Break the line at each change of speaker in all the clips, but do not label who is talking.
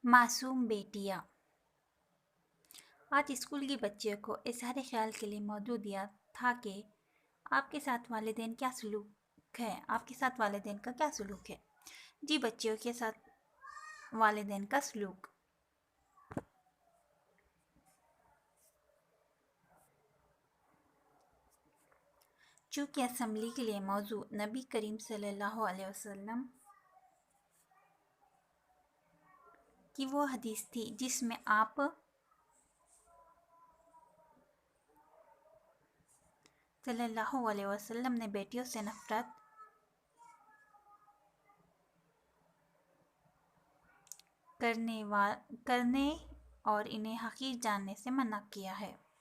मासूम बेटियाँ। आज स्कूल की बच्चियों को इजहार ख्याल के लिए मौजू दिया था कि आपके साथ वालिदैन क्या सलूक है, आपके साथ वालिदैन का क्या सलूक है। जी बच्चियों के साथ वालिदैन का सलूक। चूँकि असम्बली के लिए मौजू नबी करीम सल्लल्लाहु अलैहि वसल्लम की वो हदीस थी जिसमें आप सल्लल्लाहु अलैहि वसल्लम ने बेटियों से नफरत करने और इन्हें हकीर जानने से मना किया है।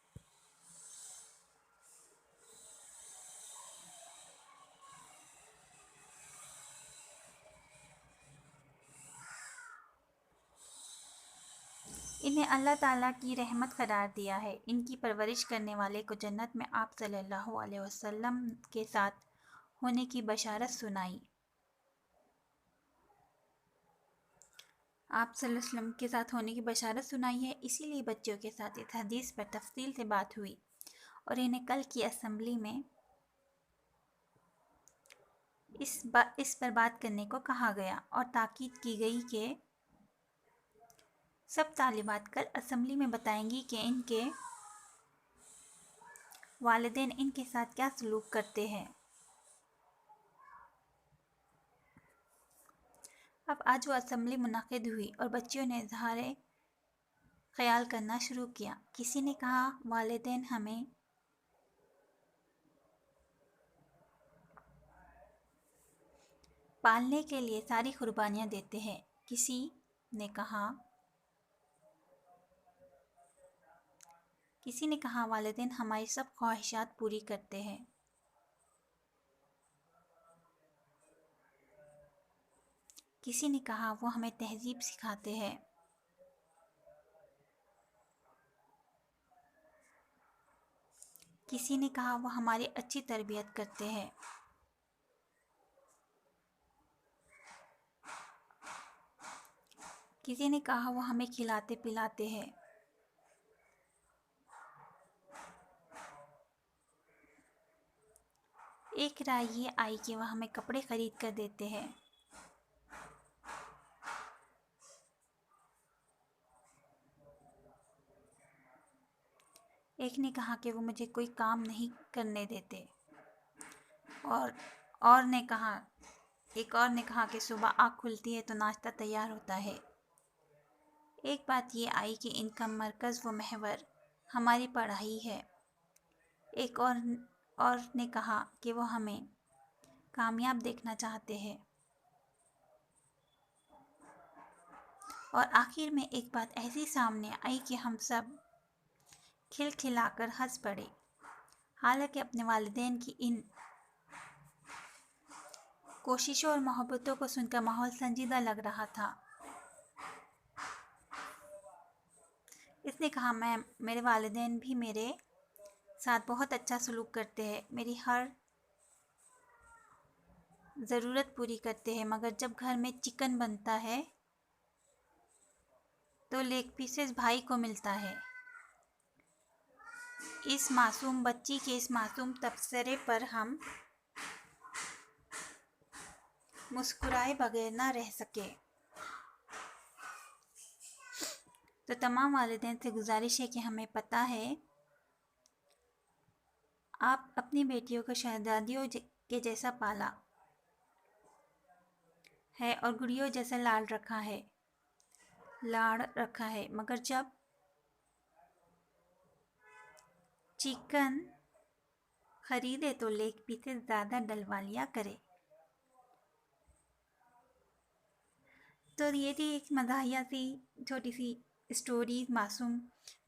इन्हें अल्लाह ताला की रहमत करार दिया है। इनकी परवरिश करने वाले को जन्नत में आप सल्लल्लाहु अलैहि वसल्लम के साथ होने की बशारत सुनाई। आप सल्लल्लाहु अलैहि वसल्लम के साथ होने की बशारत सुनाई है। इसीलिए बच्चों के साथ इस हदीस पर तफसील से बात हुई और इन्हें कल की असम्बली में इस पर बात करने को कहा गया और ताकीद की गई कि सब तालिबात कल असम्बली में बताएंगी कि इनके वालिदैन इनके साथ क्या सलूक करते हैं। अब आज वो असम्बली मुनक़िद हुई और बच्चियों ने इजहार ख्याल करना शुरू किया। किसी ने कहा वालिदैन हमें पालने के लिए सारी कुर्बानियाँ देते हैं। किसी ने कहा वालिदैन हमारी सब ख्वाहिशात पूरी करते हैं। किसी ने कहा वो हमें तहजीब सिखाते हैं। किसी ने कहा वो हमारी अच्छी तरबियत करते हैं। किसी ने कहा वो हमें खिलाते पिलाते हैं। एक राय ये आई कि वह हमें कपड़े खरीद कर देते हैं। एक ने कहा कि वो मुझे कोई काम नहीं करने देते और ने कहा एक और ने कहा कि सुबह आँख खुलती है तो नाश्ता तैयार होता है। एक बात ये आई कि इनका मरकज़ व महवर हमारी पढ़ाई है। एक और ने कहा कि वो हमें कामयाब देखना चाहते हैं। और आखिर में एक बात ऐसी सामने आई कि हम सब खिलखिलाकर हंस पड़े। हालांकि अपने वालिदैन की इन कोशिशों और मोहब्बतों को सुनकर माहौल संजीदा लग रहा था। इसने कहा मेरे वालिदैन भी मेरे साथ बहुत अच्छा सलूक करते हैं, मेरी हर ज़रूरत पूरी करते हैं, मगर जब घर में चिकन बनता है तो लेग पीसेस भाई को मिलता है। इस मासूम बच्ची के इस मासूम तबसरे पर हम मुस्कुराए बगैर ना रह सके। तो तमाम वालिदैन से गुजारिश है कि हमें पता है आप अपनी बेटियों को शहजादियों के जैसा पाला है और गुड़ियों जैसा लाड़ रखा है, मगर जब चिकन खरीदे तो लेग पीसेस ज़्यादा डलवा लिया करे। तो ये थी एक मज़ाहिया सी छोटी सी स्टोरी मासूम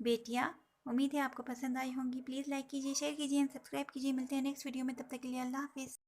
बेटियाँ। उम्मीद है आपको पसंद आई होंगी। प्लीज़ लाइक कीजिए, शेयर कीजिए, सब्सक्राइब कीजिए। मिलते हैं नेक्स्ट वीडियो में, तब तक के लिए अल्लाह हाफिज़।